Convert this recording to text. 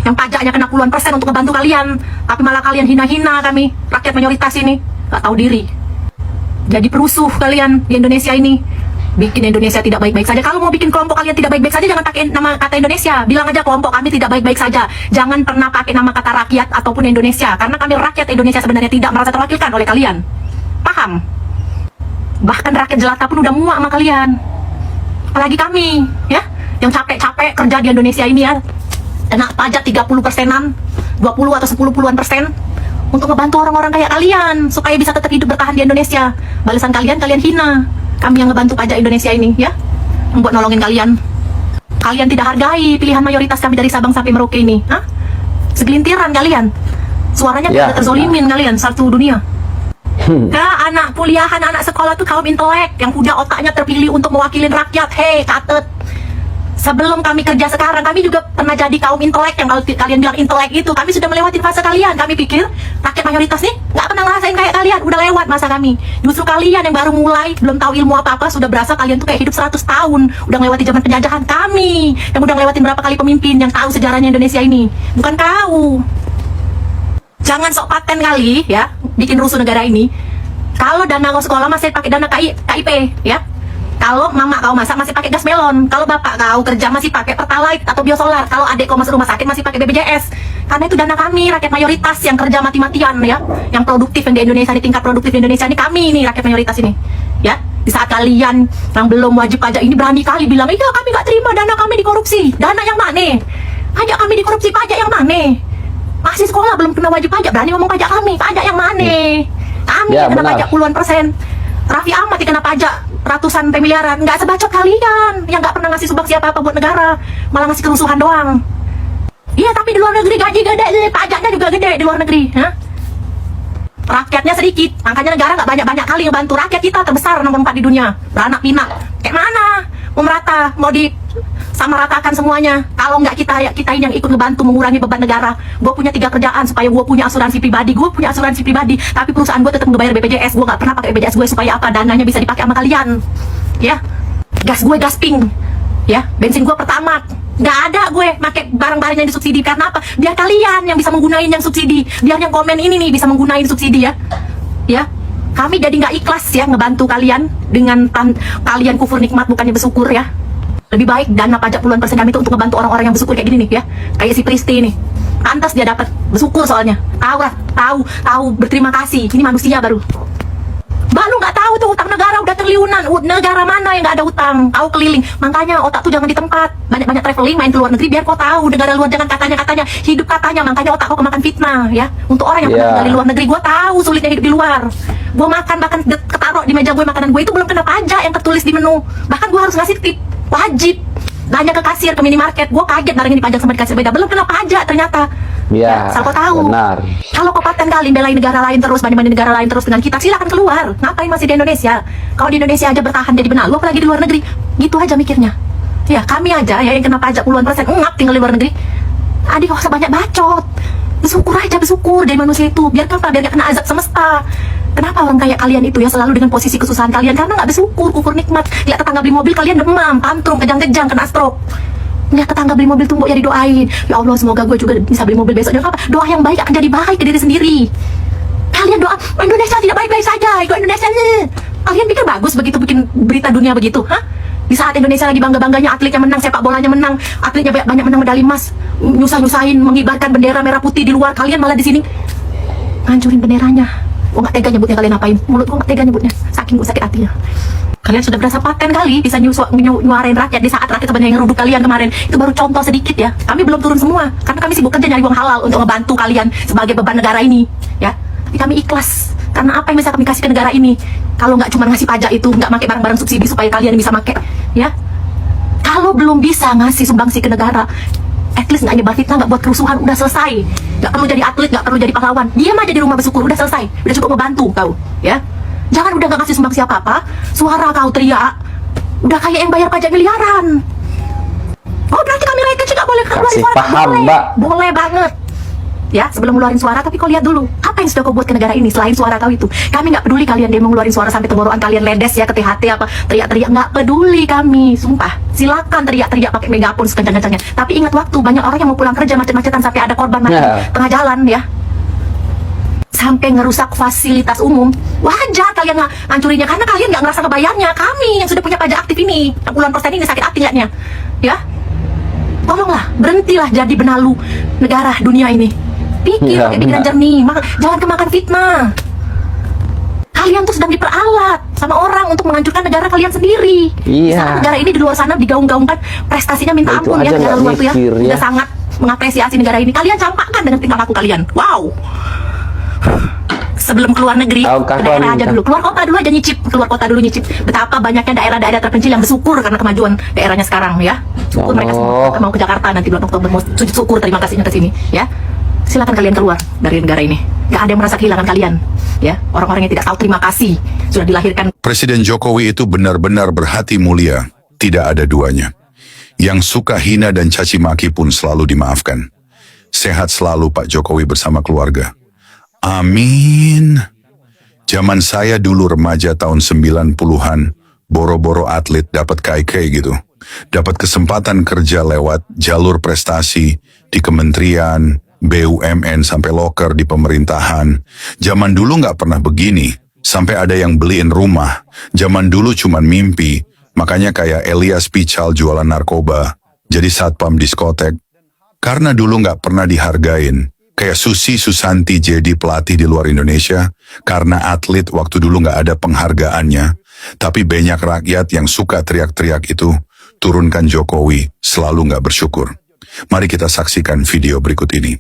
yang pajaknya kena puluhan persen untuk ngebantu kalian, tapi malah kalian hina-hina kami, rakyat mayoritas ini. Gak tahu diri. Jadi perusuh kalian di Indonesia ini, bikin Indonesia tidak baik-baik saja. Kalau mau bikin kelompok kalian tidak baik-baik saja, jangan pakai nama kata Indonesia. Bilang aja kelompok kami tidak baik-baik saja. Jangan pernah pakai nama kata rakyat ataupun Indonesia, karena kami rakyat Indonesia sebenarnya tidak merasa terwakilkan oleh kalian. Paham? Bahkan rakyat jelata pun udah muak sama kalian. Apalagi kami, ya, yang capek-capek kerja di Indonesia ini ya, kena pajak 30%-an, 20 atau 10-an% untuk ngebantu orang-orang kayak kalian supaya bisa tetap hidup bertahan di Indonesia. Balasan kalian hina kami yang ngebantu pajak Indonesia ini, ya, membuat nolongin kalian. Kalian tidak hargai pilihan mayoritas kami dari Sabang sampai Merauke ini, hah? Segelintiran kalian, suaranya ya, terzolimin kalian satu dunia. Nah, anak kuliahan, anak sekolah tuh kaum intelek yang punya otaknya terpilih untuk mewakili rakyat. Hei, catet, sebelum kami kerja sekarang, kami juga pernah jadi kaum intelek yang kalau kalian bilang intelek itu, kami sudah melewati fase kalian. Kami pikir rakyat mayoritas nih nggak pernah ngerasain kayak kalian, udah lewat masa kami. Justru kalian yang baru mulai, belum tahu ilmu apa-apa, sudah berasa kalian tuh kayak hidup 100 tahun, udah melewati zaman penjajahan. Kami yang udah ngelewatin berapa kali pemimpin yang tahu sejarahnya Indonesia ini, bukan kau. Jangan sok paten kali ya, bikin rusuh negara ini. Kalau dana kau sekolah masih pakai dana KIP ya. Kalau mama kau masak masih pakai gas melon. Kalau bapak kau kerja masih pakai pertalite atau biosolar. Kalau adik kau masuk rumah sakit masih pakai BPJS. Karena itu dana kami, rakyat mayoritas yang kerja mati-matian ya, yang produktif yang di Indonesia, di tingkat produktif di Indonesia ini, kami nih rakyat mayoritas ini ya. Di saat kalian yang belum wajib pajak ini berani kali bilang, iya kami gak terima dana kami dikorupsi. Dana yang mana? Pajak kami dikorupsi, pajak yang mana? Masih sekolah belum kena wajib pajak, berani ngomong pajak kami. Pajak yang mana? Kami ya, kena pajak puluhan persen. Raffi Ahmad kena pajak ratusan miliaran. Nggak sebacot kalian yang nggak pernah ngasih sumbang siapa apa buat negara, malah ngasih kerusuhan doang. Iya, tapi di luar negeri gaji gede, pajaknya juga gede di luar negeri, ha? Rakyatnya sedikit, makanya negara nggak banyak-banyak kali ngebantu. Rakyat kita terbesar nomor 4 di dunia, beranak pinak. Kayak mana mau merata, mau di sama ratakan semuanya? Kalau nggak kita ini yang ikut ngebantu mengurangi beban negara. Gue punya 3 kerjaan supaya gue punya asuransi pribadi. Gue punya asuransi pribadi, tapi perusahaan gue tetap ngebayar BPJS. Gue nggak pernah pakai BPJS gue supaya apa? Dananya bisa dipakai sama kalian, ya. Gas gue gas pink, ya. Bensin gue Pertamax. Nggak ada gue pakai barang-barang yang disubsidi. Karena apa? Biar kalian yang bisa menggunain yang subsidi, biar yang komen ini nih bisa menggunain subsidi, ya. Ya, kami jadi nggak ikhlas ya ngebantu kalian dengan kalian kufur nikmat bukannya bersyukur, ya. Lebih baik dana pajak puluhan persen kami itu untuk ngebantu orang-orang yang bersyukur kayak gini nih, ya. Kayak si Pristi ini, pantas dia dapat bersyukur soalnya. Tahu berterima kasih. Ini manusia baru. Mbak, lu nggak tahu tuh utang negara udah triliunan. Negara mana yang nggak ada utang? Tahu keliling. Makanya otak tuh jangan di tempat. Banyak-banyak traveling, main ke luar negeri biar kau tahu negara luar. Jangan katanya hidup katanya. Makanya otak kau kemakan fitnah, ya. Untuk orang yang pernah tinggal di luar negeri, gua tahu sulitnya hidup di luar. Gua makan bahkan ketaruh di meja gue makanan gue itu belum kena pajak yang tertulis di menu. Bahkan gua harus ngasih tip wajib. Nanya ke kasir ke minimarket, gue kaget barangnya dipajak sama di kasir beda, belum kena pajak ternyata. Ya, asal kau tahu. Benar. Kalau kau paten kali belain negara lain terus, banding negara lain terus dengan kita, silakan keluar. Ngapain masih di Indonesia? Kalau di Indonesia aja bertahan jadi benar, lu apalagi di luar negeri? Gitu aja mikirnya. Ya, kami aja ya yang kena pajak puluhan persen, tinggal di luar negeri. Adik kok sebanyak bacot. Bersyukur aja, bersyukur dari manusia itu. Biar apa? Biar gak kena azab semesta. Kenapa orang kayak kalian itu ya selalu dengan posisi kesusahan kalian? Karena nggak bersyukur, kufur nikmat. Lihat tetangga beli mobil, kalian demam, tantrum, kejang-kejang, kena stroke. Lihat tetangga beli mobil tumbuk ya didoain. Ya Allah, semoga gue juga bisa beli mobil besok. Jangan apa? Doa yang baik akan jadi baik ke diri sendiri. Kalian doa, Indonesia tidak baik-baik saja. Ikut Indonesia nih. Kalian pikir bagus begitu bikin berita dunia begitu? Hah? Di saat Indonesia lagi bangga-bangganya atletnya menang, sepak bolanya menang, atletnya banyak menang medali emas, nyusah-nyusahin mengibarkan bendera merah putih di luar, kalian malah di sini ngancurin benderanya. Gue gak tega nyebutnya kalian apain. Mulut gue gak tega nyebutnya, saking gue sakit hatinya. Kalian sudah berasa paten kali bisa nyuarain rakyat di saat rakyat sebenarnya ngeruduk kalian kemarin. Itu baru contoh sedikit ya. Kami belum turun semua karena kami sibuk kerja nyari uang halal untuk ngebantu kalian sebagai beban negara ini, ya. Tapi kami ikhlas karena apa yang bisa kami kasih ke negara ini? Kalau nggak cuma ngasih pajak itu, nggak pakai barang-barang subsidi supaya kalian bisa pakai, ya. Kalau belum bisa ngasih sumbangsi ke negara, at least nggak nyebar fitnah, nggak buat kerusuhan, udah selesai. Nggak perlu jadi atlet, nggak perlu jadi pahlawan. Diam aja di rumah bersyukur, udah selesai. Udah cukup membantu kau, ya. Jangan udah nggak ngasih sumbangsi apa-apa, suara kau teriak, udah kayak yang bayar pajak miliaran. Oh berarti kami rakyat kecil nggak boleh keluar suara? Paham, boleh, Mbak. Boleh banget. ya, sebelum ngeluarin suara. Tapi kau lihat dulu, apa yang sudah kau buat ke negara ini selain suara kau itu. Kami nggak peduli kalian demo ngeluarin suara sampai tenggorokan kalian ledes ya, ke THT apa, teriak-teriak, nggak peduli kami, sumpah. Silakan teriak-teriak pakai megapon sekencang-kencangnya. Tapi ingat waktu, banyak orang yang mau pulang kerja macet-macetan sampai ada korban mati tengah jalan ya. Sampai ngerusak fasilitas umum. Wajar kalian ngancurinnya karena kalian nggak ngerasa kebayarnya. Kami yang sudah punya pajak aktif ini, yang puluhan persen ini sakit hati liatnya, ya. Tolonglah, berhentilah jadi benalu negara dunia ini. Pikir, pakai pikiran jernih, jangan kemakan fitnah. Kalian tuh sedang diperalat sama orang untuk menghancurkan negara kalian sendiri. Saat negara ini di luar sana digaung-gaungkan prestasinya minta ampun ya, negara luar tuh ya, udah sangat mengapresiasi negara ini. Kalian campakkan dengan tingkah laku kalian. Wow. Sebelum keluar negeri, ke daerah aja dulu, keluar kota dulu aja nyicip, keluar kota dulu nyicip. Betapa banyaknya daerah-daerah terpencil yang bersyukur karena kemajuan daerahnya sekarang ya. Syukur mereka semua. Mau ke Jakarta nanti bulan Oktober, mau sujud syukur terima kasihnya ke sini ya. Silakan kalian keluar dari negara ini. Gak ada yang merasa kehilangan kalian ya. Orang-orang yang tidak tahu terima kasih sudah dilahirkan. Presiden Jokowi itu benar-benar berhati mulia, tidak ada duanya. Yang suka hina dan caci maki pun selalu dimaafkan. Sehat selalu Pak Jokowi bersama keluarga. Amin. Zaman saya dulu remaja tahun 90-an, boro-boro atlet dapat KK gitu. Dapat kesempatan kerja lewat jalur prestasi di kementerian, BUMN sampai loker di pemerintahan. Zaman dulu nggak pernah begini, sampai ada yang beliin rumah. Zaman dulu cuman mimpi, makanya kayak Elias Pical jualan narkoba, jadi satpam diskotek. Karena dulu nggak pernah dihargain. Kayak Susi Susanti jadi pelatih di luar Indonesia, karena atlet waktu dulu nggak ada penghargaannya. Tapi banyak rakyat yang suka teriak-teriak itu, turunkan Jokowi, selalu nggak bersyukur. Mari kita saksikan video berikut ini.